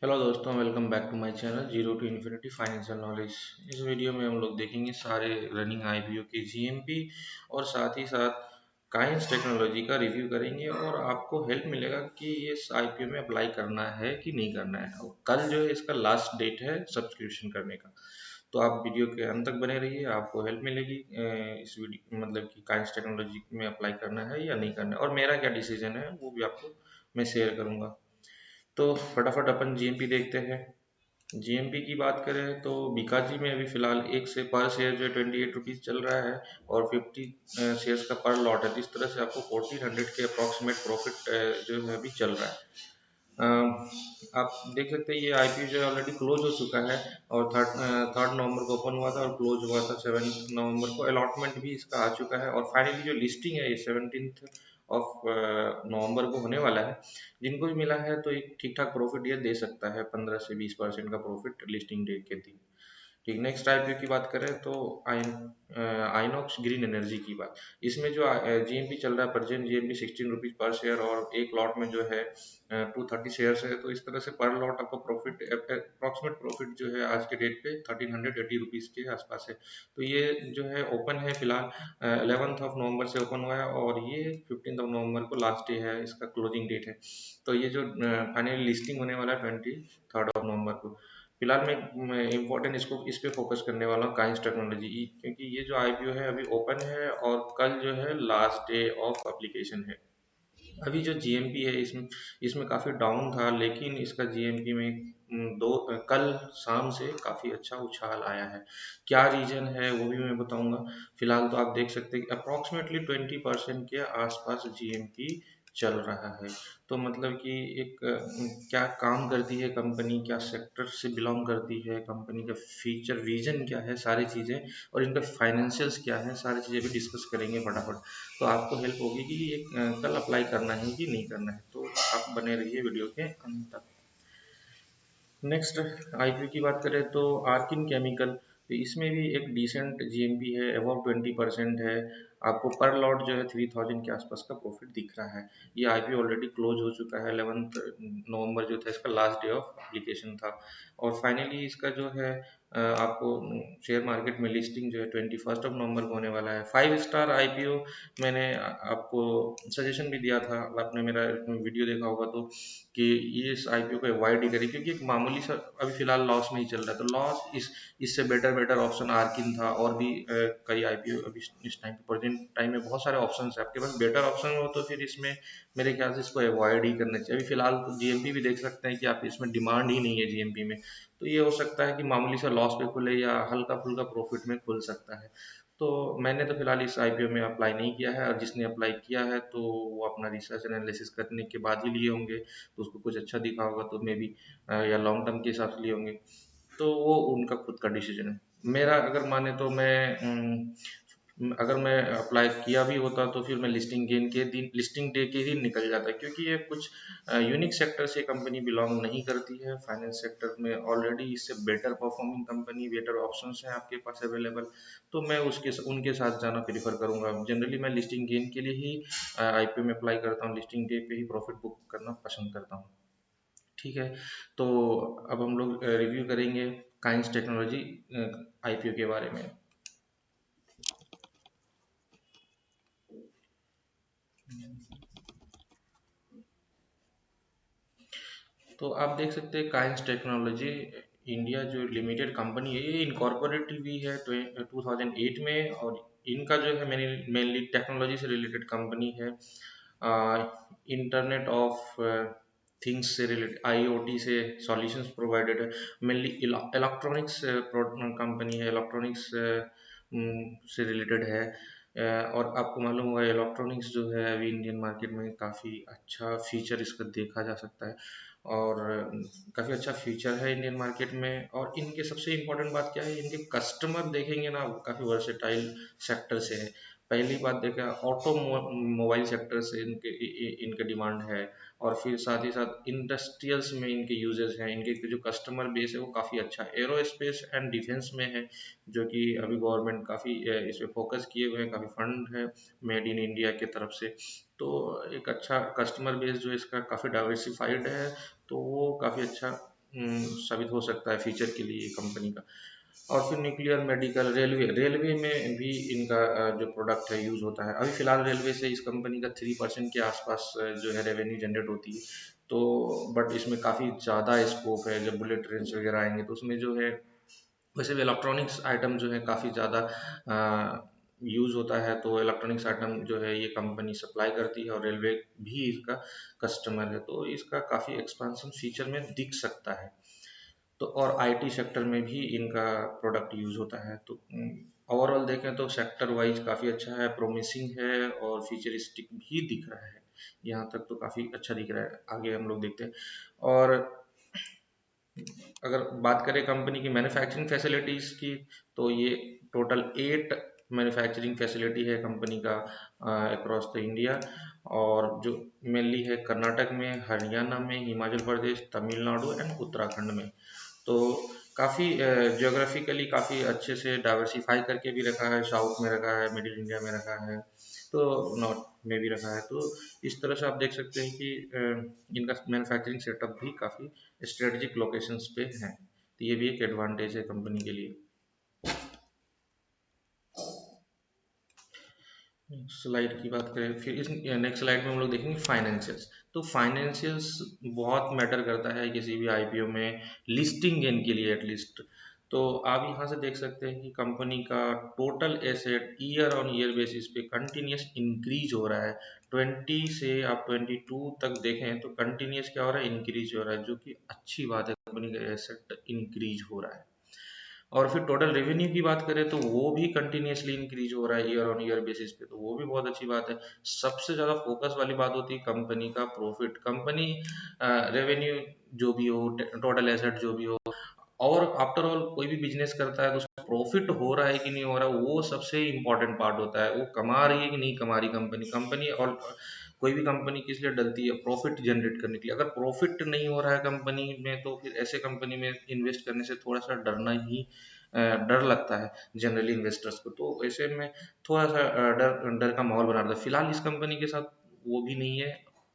Hello दोस्तों, welcome back to my channel zero to infinity financial knowledge. इस video में हम लोग देखेंगे सारे रनिंग आईपीओ के जीएमपी और साथ ही साथ काइंस टेक्नोलॉजी का रिव्यू करेंगे और आपको हेल्प मिलेगा कि इस आईपीओ में अप्लाई करना है कि नहीं करना है। और कल जो है इसका लास्ट डेट है सब्सक्रिप्शन करने का। तो आप वीडियो के अंत तक बने रहिए, आपको हेल्प मिलेगी इस वीडियो मतलब कि काइंस टेक्नोलॉजी में अप्लाई करना है या नहीं करना है, और मेरा क्या डिसीजन है वो भी आपको मैं शेयर करूँगा। तो फटाफट अपन जीएमपी देखते हैं। जीएमपी की बात करें तो बीकाजी में अभी फिलहाल एक से पर शेयर जो है 28 रुपीज़ चल रहा है और 50 शेयर्स का पर लॉट है। तो इस तरह से आपको 1400 के अप्रॉक्सीमेट प्रॉफिट जो है अभी चल रहा है। आप देख सकते हैं ये आईपीओ जो है ऑलरेडी क्लोज हो चुका है और थर्ड नवंबर को ओपन हुआ था और क्लोज हुआ था 7 नवंबर को। अलॉटमेंट भी इसका आ चुका है और फाइनली जो लिस्टिंग है ये 17 ऑफ नवंबर को होने वाला है। जिनको भी मिला है तो एक ठीक ठाक प्रॉफिट ये दे सकता है, 15 से 20% का प्रॉफिट लिस्टिंग डेट के दिन। ठीक, नेक्स्ट आईपीओ की बात करें तो आइनॉक्स ग्रीन एनर्जी की बात। इसमें जो जीएमपी चल रहा है, प्रेजेंट जीएमपी 16 रुपीज़ पर शेयर और एक लॉट में जो है 230 शेयर्स है। तो इस तरह से पर लॉट आपको प्रॉफिट अप्रॉक्सीमेट प्रॉफिट जो है आज के डेट पे 1380 रुपीज़ के आसपास है। तो ये जो है ओपन है फिलहाल 11 ऑफ नवंबर से ओपन हुआ है और ये 15 ऑफ नवंबर को लास्ट डे है, इसका क्लोजिंग डेट है। तो ये जो फाइनली लिस्टिंग होने वाला है 23 ऑफ नवंबर को। फिलहाल मैं इम्पोर्टेंट इसको इस पे फोकस करने वाला हूँ, काइंस टेक्नोलॉजी, क्योंकि ये जो आईपीओ है अभी ओपन है और कल जो है लास्ट डे ऑफ एप्लीकेशन है। अभी जो जीएमपी है इसमें इसमें काफ़ी डाउन था, लेकिन इसका जीएमपी में कल शाम से काफ़ी अच्छा उछाल आया है। क्या रीज़न है वो भी मैं बताऊंगा। फिलहाल तो आप देख सकते हैं कि अप्रॉक्सीमेटली 20% के आसपास जीएमपी चल रहा है। तो मतलब कि एक क्या काम करती है कंपनी, क्या सेक्टर से बिलोंग करती है कंपनी, का फ्यूचर विजन क्या है, सारी चीज़ें और इनका फाइनेंशियल्स क्या है, सारी चीज़ें भी डिस्कस करेंगे फटाफट। तो आपको हेल्प होगी कि ये कल अप्लाई करना है कि नहीं करना है। तो आप बने रहिए वीडियो के अंत तक। नेक्स्ट आईपीओ की बात करें तो आर्किन केमिकल, तो इसमें भी एक डिसेंट जीएमपी है, अबाउट 20% है। आपको पर लॉट जो है 3000 के आसपास का प्रॉफिट दिख रहा है। ये आईपीओ ऑलरेडी क्लोज हो चुका है, 11 नवंबर जो था इसका लास्ट डे ऑफ एप्लीकेशन था। और फाइनली इसका जो है आपको शेयर मार्केट में लिस्टिंग जो है 21 ऑफ नवंबर को होने वाला है। 5 स्टार आईपीओ मैंने आपको सजेशन भी दिया था, आपने मेरा वीडियो देखा होगा तो, कि ये इस आईपीओ को अवॉइड ही करें क्योंकि एक मामूली सा अभी फिलहाल लॉस में ही चल रहा है। तो लॉस इससे बेटर बेटर ऑप्शन आर्किन था और भी कई आईपीओ अभी इस टाइम पे प्रेजेंट टाइम में बहुत सारे ऑप्शन है आपके पास। बेटर ऑप्शन हो तो फिर इसमें मेरे ख्याल से इसको अवॉइड ही करना चाहिए। अभी फिलहाल तो जीएमपी भी देख सकते हैं कि आप इसमें डिमांड ही नहीं है जीएमपी में। तो ये हो सकता है कि मामूली सा लॉस पे खुले या हल्का फुल्का प्रॉफिट में खुल सकता है। तो मैंने तो फिलहाल इस आईपीओ में अप्लाई नहीं किया है, और जिसने अप्लाई किया है तो वो अपना रिसर्च एनालिसिस करने के बाद ही लिए होंगे। तो उसको कुछ अच्छा दिखा होगा तो मे बी या लॉन्ग टर्म के हिसाब से लिए होंगे। तो वो उनका खुद का डिसीजन है। मेरा अगर माने तो अगर मैं अप्लाई किया भी होता तो फिर मैं लिस्टिंग डे के दिन निकल जाता, क्योंकि ये कुछ यूनिक सेक्टर से कंपनी बिलोंग नहीं करती है। फाइनेंस सेक्टर में ऑलरेडी इससे better performing company, better options हैं आपके पास अवेलेबल। तो मैं उसके उनके साथ जाना प्रेफर करूंगा। जनरली मैं लिस्टिंग गेन के लिए ही आईपीओ में अप्लाई करता हूँ, लिस्टिंग डे पे ही प्रॉफिट बुक करना पसंद करता हूँ। ठीक है। तो अब हम लोग रिव्यू करेंगे काइंस टेक्नोलॉजी आईपीओ के बारे में। तो आप देख सकते हैं काइंस टेक्नोलॉजी इंडिया जो लिमिटेड कंपनी है, ये इनकॉर्पोरेट हुई है 2008 में। और इनका जो है मेनली टेक्नोलॉजी से रिलेटेड कंपनी है। इंटरनेट ऑफ थिंग्स से रिलेटेड, आईओटी से सॉल्यूशंस प्रोवाइडेड है। मेनली इलेक्ट्रॉनिक्स कंपनी है, इलेक्ट्रॉनिक्स से रिलेटेड है। और आपको मालूम होगा इलेक्ट्रॉनिक्स जो है अभी इंडियन मार्केट में काफ़ी अच्छा फीचर इसका देखा जा सकता है। और काफ़ी अच्छा फीचर है इंडियन मार्केट में। और इनके सबसे इम्पोर्टेंट बात क्या है, इनके कस्टमर देखेंगे ना काफ़ी वर्सेटाइल सेक्टर से है। पहली बात देखा, ऑटो मोबाइल सेक्टर से इनके डिमांड है। और फिर साथ ही साथ इंडस्ट्रियल्स में इनके यूजर्स हैं, इनके जो कस्टमर बेस है वो काफ़ी अच्छा है। एरोस्पेस एंड डिफेंस में है, जो कि अभी गवर्नमेंट काफ़ी इस पे फोकस किए हुए हैं, काफ़ी फंड है मेड इन इंडिया की तरफ से। तो एक अच्छा कस्टमर बेस जो इसका काफ़ी डाइवर्सिफाइड है, तो वो काफ़ी अच्छा साबित हो सकता है फ्यूचर के लिए कंपनी का। और फिर न्यूक्लियर, मेडिकल, रेलवे, रेलवे में भी इनका जो प्रोडक्ट है यूज़ होता है। अभी फ़िलहाल रेलवे से इस कंपनी का 3% के आसपास जो है रेवेन्यू जनरेट होती है। तो बट इसमें काफ़ी ज़्यादा स्कोप है, जब बुलेट ट्रेन वगैरह आएंगे तो उसमें जो है, वैसे भी इलेक्ट्रॉनिक्स आइटम जो है काफ़ी ज़्यादा यूज़ होता है, तो इलेक्ट्रॉनिक्स आइटम जो है ये कंपनी सप्लाई करती है और रेलवे भी इसका कस्टमर है, तो इसका काफ़ी एक्सपांसन फ्यूचर में दिख सकता है। तो और आईटी सेक्टर में भी इनका प्रोडक्ट यूज़ होता है। तो ओवरऑल देखें तो सेक्टर वाइज काफ़ी अच्छा है, प्रोमिसिंग है और फ्यूचरिस्टिक भी दिख रहा है। यहाँ तक तो काफ़ी अच्छा दिख रहा है, आगे हम लोग देखते हैं। और अगर बात करें कंपनी की मैन्युफैक्चरिंग फैसिलिटीज़ की, तो ये टोटल 8 मैन्युफैक्चरिंग फैसिलिटी है कंपनी का अक्रॉस द इंडिया, और जो मेनली है कर्नाटक में, हरियाणा में, हिमाचल प्रदेश, तमिलनाडु एंड उत्तराखंड में। तो काफ़ी ज्योग्राफिकली काफ़ी अच्छे से डाइवर्सिफाई करके भी रखा है, साउथ में रखा है, मिडिल इंडिया में रखा है, तो नॉर्थ में भी रखा है। तो इस तरह से आप देख सकते हैं कि इनका मैन्युफैक्चरिंग सेटअप भी काफ़ी स्ट्रेटजिक लोकेशंस पे है, तो ये भी एक एडवांटेज है कंपनी के लिए। स्लाइड की बात करें, फिर इस नेक्स्ट स्लाइड में हम लोग देखेंगे फाइनेंशियल्स। तो फाइनेंशियल्स बहुत मैटर करता है किसी भी आईपीओ में, लिस्टिंग गेन के लिए एटलीस्ट। तो आप यहाँ से देख सकते हैं कि कंपनी का total asset year on year basis पे कंटिन्यूस इंक्रीज हो रहा है। 20 से आप 22 तक देखें तो कंटिन्यूस क्या हो रहा है, इंक्रीज हो रहा है, जो कि अच्छी बात है, कंपनी का एसेट इंक्रीज हो रहा है। और फिर टोटल रेवेन्यू की बात करें तो वो भी कंटिन्यूसली इंक्रीज हो रहा है ईयर ऑन ईयर बेसिस पे, तो वो भी बहुत अच्छी बात है। सबसे ज़्यादा फोकस वाली बात होती है कंपनी का प्रॉफिट, कंपनी रेवेन्यू जो भी हो, टोटल एसेट जो भी हो, और आफ्टर ऑल कोई भी बिजनेस करता है तो उसका प्रॉफिट हो रहा है कि नहीं हो रहा है, वो सबसे इंपॉर्टेंट पार्ट होता है। वो कमा रही है कि नहीं कमा रही कंपनी, कंपनी और कोई भी कंपनी किस लिए डलती है, प्रॉफिट जनरेट करने के लिए। अगर प्रॉफिट नहीं हो रहा है कंपनी में तो फिर ऐसे कंपनी में इन्वेस्ट करने से थोड़ा सा डरना ही डर लगता है जनरली इन्वेस्टर्स को। तो ऐसे में थोड़ा सा डर डर का माहौल बना रहता है। फिलहाल इस कंपनी के साथ वो भी नहीं है,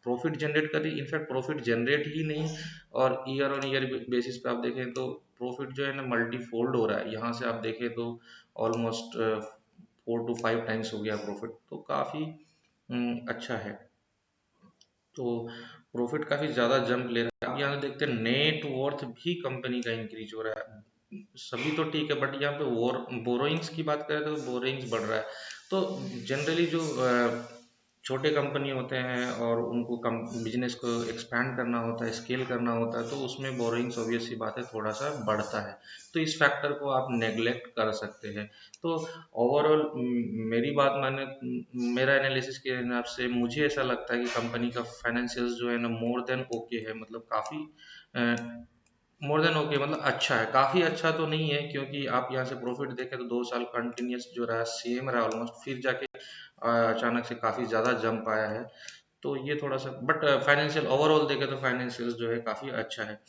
प्रॉफिट जनरेट कर रही, इनफैक्ट प्रॉफिट जनरेट ही नहीं, और ईयर ऑन ईयर बेसिस पे आप देखें तो प्रॉफिट जो है ना मल्टी फोल्ड हो रहा है। यहाँ से आप देखें तो ऑलमोस्ट 4 to 5 टाइम्स हो गया प्रॉफिट, तो काफ़ी अच्छा है। तो प्रॉफिट काफ़ी ज़्यादा जंप ले रहा है। अब यहाँ देखते हैं नेट वर्थ भी कंपनी का इंक्रीज हो रहा है। सभी तो ठीक है, बट यहाँ पे बोरोइंग्स की बात करें तो बोरोइंग्स बढ़ रहा है। तो जनरली जो छोटे कंपनी होते हैं और उनको कम बिजनेस को एक्सपैंड करना होता है, स्केल करना होता है, तो उसमें बोरोइंग्स ऑब्वियस सी बात है थोड़ा सा बढ़ता है। तो इस फैक्टर को आप नेग्लेक्ट कर सकते हैं। तो ओवरऑल मेरी बात माने, मेरा एनालिसिस के हिसाब से मुझे ऐसा लगता है कि कंपनी का फाइनेंशियल्स जो है ना मोर देन ओके है, मतलब काफ़ी मोर देन ओके, मतलब अच्छा है। काफ़ी अच्छा तो नहीं है, क्योंकि आप यहाँ से प्रॉफिट देखें तो 2 साल कंटिन्यूस जो रहा सेम रहा ऑलमोस्ट, फिर जाके अचानक से काफ़ी ज़्यादा जंप आया है। तो ये थोड़ा सा, बट फाइनेंशियल ओवरऑल देखें तो फाइनेंशियल जो है काफ़ी अच्छा है।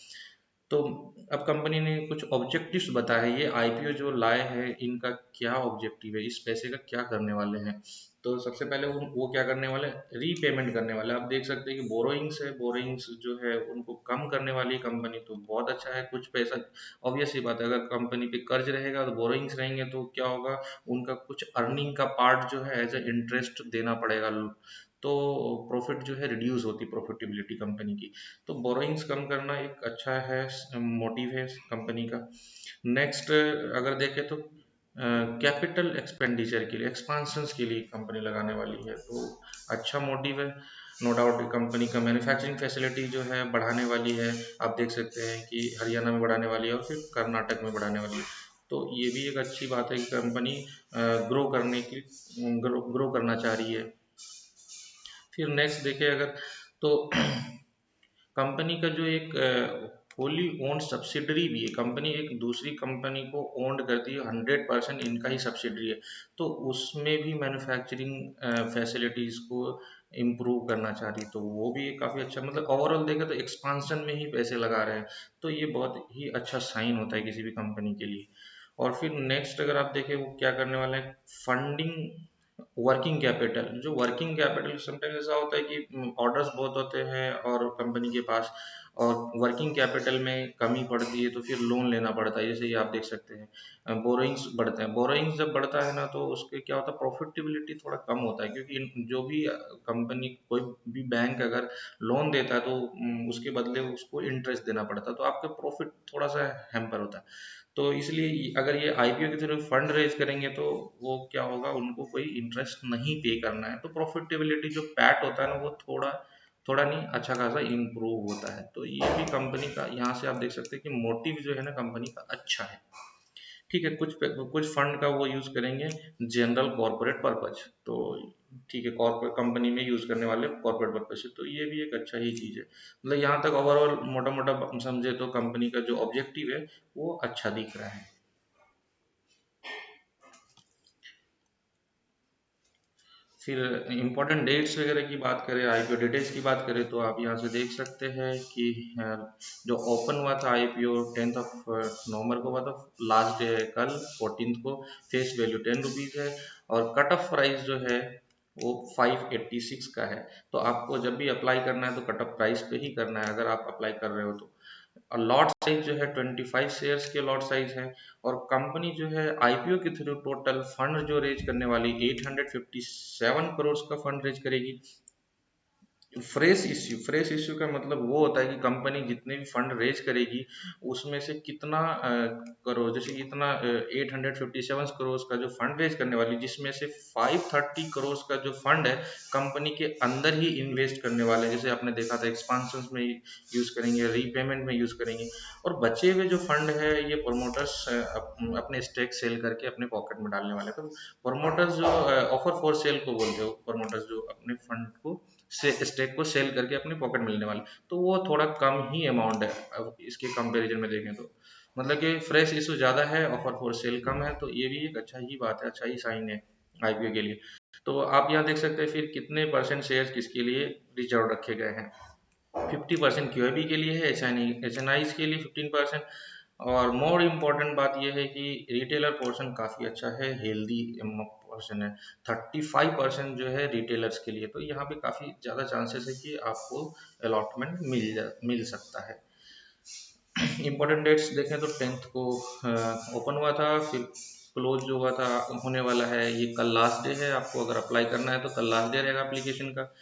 तो अब कंपनी ने कुछ ऑब्जेक्टिव्स बताए, ये आईपीओ जो लाए हैं इनका क्या ऑब्जेक्टिव है, इस पैसे का क्या करने वाले हैं। तो सबसे पहले वो क्या करने वाले हैं, रीपेमेंट करने वाले हैं। आप देख सकते हैं कि बोरोइंग्स है, बोरोइंग्स जो है उनको कम करने वाली कंपनी, तो बहुत अच्छा है। कुछ पैसा, ऑब्वियस सी बात है, अगर कंपनी पे कर्ज रहेगा तो बोरोइंग्स रहेंगे तो क्या होगा, उनका कुछ अर्निंग का पार्ट जो है एज ए इंटरेस्ट देना पड़ेगा, तो प्रॉफिट जो है रिड्यूस होती, प्रॉफिटेबिलिटी कंपनी की। तो बोरोइंग्स कम करना एक अच्छा है, मोटिव है कंपनी का। नेक्स्ट अगर देखें तो कैपिटल एक्सपेंडिचर के लिए, एक्सपांशंस के लिए कंपनी लगाने वाली है, तो अच्छा मोटिव है। नो डाउट कंपनी का मैन्युफैक्चरिंग फैसिलिटी जो है बढ़ाने वाली है। आप देख सकते हैं कि हरियाणा में बढ़ाने वाली है और फिर कर्नाटक में बढ़ाने वाली है। तो ये भी एक अच्छी बात है कि कंपनी ग्रो करने की ग्रो करना चाह रही है। फिर नेक्स्ट देखें अगर, तो कंपनी का जो एक होली ओन्ड सब्सिडरी भी है, कंपनी एक दूसरी कंपनी को ओन्ड करती है, 100% इनका ही सब्सिडरी है, तो उसमें भी मैन्युफैक्चरिंग फैसिलिटीज़ को इम्प्रूव करना चाह रही है। तो वो भी काफ़ी अच्छा, मतलब ओवरऑल देखें तो एक्सपांशन में ही पैसे लगा रहे हैं, तो ये बहुत ही अच्छा साइन होता है किसी भी कंपनी के लिए। और फिर नेक्स्ट अगर आप देखें वो क्या करने वाले हैं, फंडिंग वर्किंग कैपिटल। जो वर्किंग कैपिटल समटाइम्स ऐसा होता है कि ऑर्डर्स बहुत होते हैं और कंपनी के पास, और वर्किंग कैपिटल में कमी पड़ती है तो फिर लोन लेना पड़ता है, जैसे ये आप देख सकते हैं बोरोइंग्स बढ़ते हैं। बोरोइंग्स जब बढ़ता है ना तो उसके क्या होता है, प्रॉफिटेबिलिटी थोड़ा कम होता है, क्योंकि जो भी कंपनी कोई भी बैंक अगर लोन देता है तो उसके बदले उसको इंटरेस्ट देना पड़ता है, तो आपका प्रॉफिट थोड़ा सा हैम्पर होता है। तो इसलिए अगर ये आईपीओ की तरफ फंड रेज करेंगे तो वो क्या होगा, उनको कोई इंटरेस्ट नहीं पे करना है, तो प्रॉफिटेबिलिटी जो पैट होता है ना वो थोड़ा थोड़ा नहीं अच्छा खासा इम्प्रूव होता है। तो ये भी कंपनी का, यहाँ से आप देख सकते हैं कि मोटिव जो है ना कंपनी का अच्छा है। ठीक है, कुछ फंड का वो यूज करेंगे जनरल कॉर्पोरेट पर्पज, तो ठीक है, कॉर्पोरेट कंपनी में यूज करने वाले कॉर्पोरेट पर्पज से, तो ये भी एक अच्छा ही चीज है। मतलब यहाँ तक ओवरऑल मोटा मोटा समझे तो कंपनी का जो ऑब्जेक्टिव है वो अच्छा दिख रहा है। फिर इम्पोर्टेंट डेट्स वगैरह की बात करें, आईपीओ डिटेल्स की बात करें, तो आप यहाँ से देख सकते हैं कि जो ओपन हुआ था आईपीओ 10 नवंबर को हुआ था, लास्ट डे है कल 14 को, फेस वैल्यू 10 रुपीज़ है, और कट ऑफ प्राइस जो है वो 586 का है। तो आपको जब भी अप्लाई करना है तो कट ऑफ प्राइस पे ही करना है अगर आप अप्लाई कर रहे हो तो। और लॉट साइज जो है 25 शेयर्स के लॉट साइज है। और कंपनी जो है आईपीओ के थ्रू टोटल फंड जो रेज करने वाली 857 करोड़ का फंड रेज करेगी। फ्रेश इश्यू का मतलब वो होता है कि कंपनी जितने भी फंड रेज करेगी उसमें से कितना करोड़, जैसे कि इतना 857 करोड़ का जो फंड रेज करने वाली, जिसमें से 530 करोड़ का जो फंड है कंपनी के अंदर ही इन्वेस्ट करने वाले, जैसे आपने देखा था एक्सपांशन में यूज करेंगे, रीपेमेंट में यूज करेंगे। और बचे हुए जो फंड है ये प्रमोटर्स अपने स्टेक सेल करके अपने पॉकेट में डालने वाले। तो प्रमोटर्स जो ऑफर फॉर सेल को बोलते हो, प्रमोटर्स जो अपने फंड को से स्टेक को सेल करके अपने पॉकेट मिलने वाले, तो वो थोड़ा कम ही अमाउंट है अब इसके कंपैरिजन में देखें तो। मतलब कि फ्रेश इशू ज़्यादा है, ऑफर फॉर सेल कम है, तो ये भी एक अच्छा ही बात है, अच्छा ही साइन है आईपीओ के लिए। तो आप यहाँ देख सकते हैं फिर कितने परसेंट शेयर किसके लिए रिजर्व रखे गए हैं। 50% क्यूआईबी के लिए है, एच एन आईज के लिए 15%। और मोर इम्पोर्टेंट बात यह है कि रिटेलर पोर्शन काफ़ी अच्छा है, हेल्दी पोर्शन है। 35% जो है रिटेलर्स के लिए, तो यहाँ पे काफ़ी ज़्यादा चांसेस है कि आपको अलॉटमेंट मिल सकता है। इम्पोर्टेंट डेट्स देखें तो 10th को ओपन हुआ था, फिर क्लोज जो हुआ था होने वाला है, ये कल लास्ट डे है। आपको अगर अप्लाई करना है तो कल लास्ट डे रहेगा एप्लीकेशन का।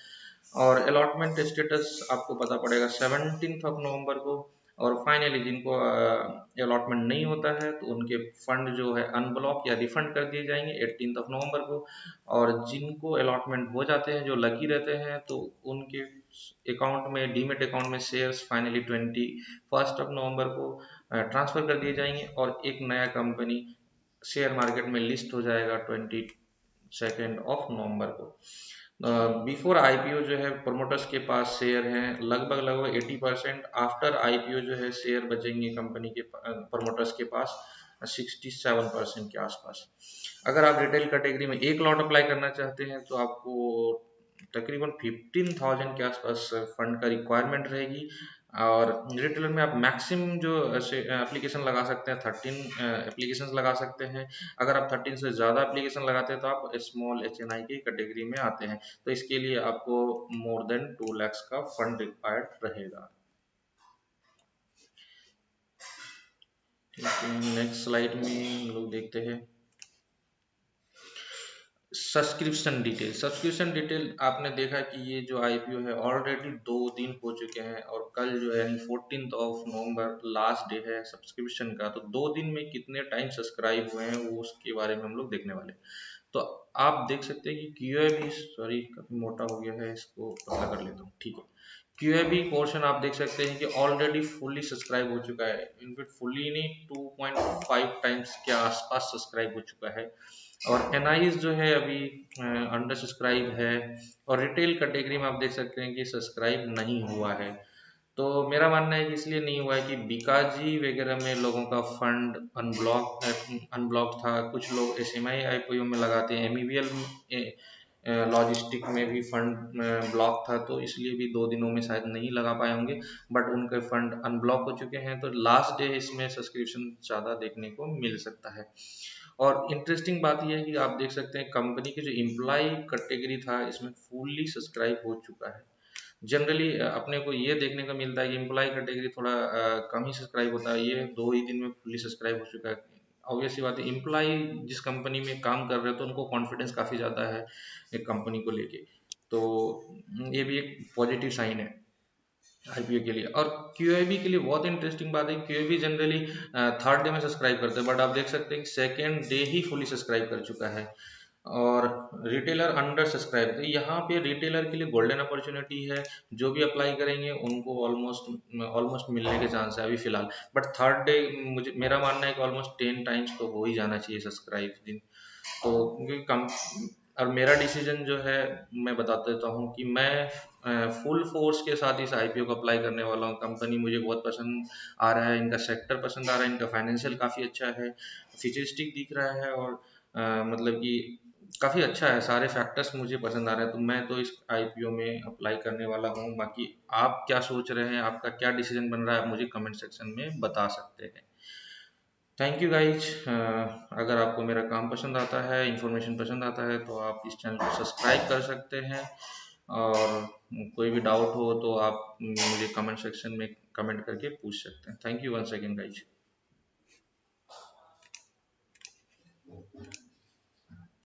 और अलॉटमेंट स्टेटस आपको पता पड़ेगा 17 नवंबर को। और फाइनली जिनको अलॉटमेंट नहीं होता है तो उनके फंड जो है अनब्लॉक या रिफंड कर दिए जाएंगे 18 नवंबर को। और जिनको अलॉटमेंट हो जाते हैं, जो लकी रहते हैं, तो उनके अकाउंट में, डीमेट अकाउंट में शेयर्स फाइनली 21 नवंबर को ट्रांसफर कर दिए जाएंगे, और एक नया कंपनी शेयर मार्केट में लिस्ट हो जाएगा 22 नवंबर को। बिफोर आईपीओ जो है प्रमोटर्स के पास शेयर हैं लगभग लगभग 80%। आफ्टर आईपीओ जो है शेयर बचेंगे कंपनी के प्रमोटर्स के पास 67% के आसपास। अगर आप रिटेल कैटेगरी में एक लॉट अप्लाई करना चाहते हैं तो आपको तकरीबन 15,000 के आसपास फंड का रिक्वायरमेंट रहेगी। और रिटेलर में आप मैक्सिमम जो एप्लीकेशन लगा सकते हैं 13 एप्लीकेशन लगा सकते हैं। अगर आप 13 से ज़्यादा एप्लीकेशन लगाते हैं तो आप स्मॉल एच एन आई की कैटेगरी में आते हैं, तो इसके लिए आपको मोर देन 2 lakhs का फंड रिक्वायर्ड रहेगा। ठीक है, नेक्स्ट स्लाइड में हम लोग देखते हैं सब्सक्रिप्शन डिटेल। आपने देखा कि ये जो आईपीओ है ऑलरेडी 2 दिन हो चुके हैं, और कल जो है यानी 14 नवंबर लास्ट डे है सब्सक्रिप्शन का। तो 2 दिन में कितने टाइम सब्सक्राइब हुए हैं वो उसके बारे में हम लोग देखने वाले हैं। तो आप देख सकते हैं कि क्यूआईबी, सॉरी काफी मोटा हो गया है, इसको पतला कर लेता हूँ। ठीक है, क्यूआईबी पोर्शन आप देख सकते हैं कि ऑलरेडी फुल्ली सब्सक्राइब हो चुका है। इनफैक्ट फुल्ली नहीं, 2.5 टाइम्स के आसपास सब्सक्राइब हो चुका है। और एनआईज जो है अभी अंडर सब्सक्राइब है। और रिटेल कैटेगरी में आप देख सकते हैं कि सब्सक्राइब नहीं हुआ है। तो मेरा मानना है कि इसलिए नहीं हुआ है कि बीकाजी वगैरह में लोगों का फंड अनब्लॉक था। कुछ लोग एसएमआई आईपीओ में लगाते हैं, एमईवीएल लॉजिस्टिक में भी फंड ब्लॉक था, तो इसलिए भी 2 दिनों में शायद नहीं लगा पाए होंगे। बट उनके फंड अनब्लॉक हो चुके हैं, तो लास्ट डे इसमें सब्सक्रिप्शन ज़्यादा देखने को मिल सकता है। और इंटरेस्टिंग बात यह है कि आप देख सकते हैं कंपनी की जो एम्प्लॉय कैटेगरी था इसमें फुल्ली सब्सक्राइब हो चुका है। जनरली अपने को ये देखने को मिलता है कि एम्प्लॉय कैटेगरी थोड़ा कम ही सब्सक्राइब होता है, ये 2 ही दिन में फुल्ली सब्सक्राइब हो चुका है। ऑब्वियस सी बात है, एम्प्लॉय जिस कंपनी में काम कर रहे हो तो उनको कॉन्फिडेंस काफ़ी ज़्यादा है एक कंपनी को लेके, तो ये भी एक पॉजिटिव साइन है आईपीओ के लिए। और क्यूआईबी के लिए बहुत इंटरेस्टिंग बात है, क्यूआईबी जनरली थर्ड डे में सब्सक्राइब करते हैं, बट आप देख सकते हैं कि सेकेंड डे ही फुली सब्सक्राइब कर चुका है। और रिटेलर अंडर सब्सक्राइब, तो यहाँ पे रिटेलर के लिए गोल्डन अपॉर्चुनिटी है, जो भी अप्लाई करेंगे उनको ऑलमोस्ट ऑलमोस्ट मिलने के चांस है अभी फिलहाल। बट थर्ड डे मुझे मेरा मानना है कि ऑलमोस्ट 10 टाइम्स तो हो ही जाना चाहिए सब्सक्राइब दिन। तो क्योंकि कम, और मेरा डिसीजन जो है मैं बता देता हूँ कि मैं फुल फोर्स के साथ इस आईपीओ को अप्लाई करने वाला हूँ। कंपनी मुझे बहुत पसंद आ रहा है, इनका सेक्टर पसंद आ रहा है, इनका फाइनेंशियल काफ़ी अच्छा है, फ्यूचरिस्टिक दिख रहा है, और मतलब कि काफ़ी अच्छा है, सारे फैक्टर्स मुझे पसंद आ रहे हैं, तो मैं तो इस आईपीओ में अप्लाई करने वाला हूँ। बाकी आप क्या सोच रहे हैं, आपका क्या डिसीजन बन रहा है, आप मुझे कमेंट सेक्शन में बता सकते हैं। Thank you guys. अगर आपको मेरा काम पसंद आता है, इंफॉर्मेशन पसंद आता है, तो आप इस चैनल को सब्सक्राइब कर सकते हैं। और कोई भी डाउट हो तो आप मुझे कमेंट सेक्शन में कमेंट करके पूछ सकते हैं। Thank you once again guys.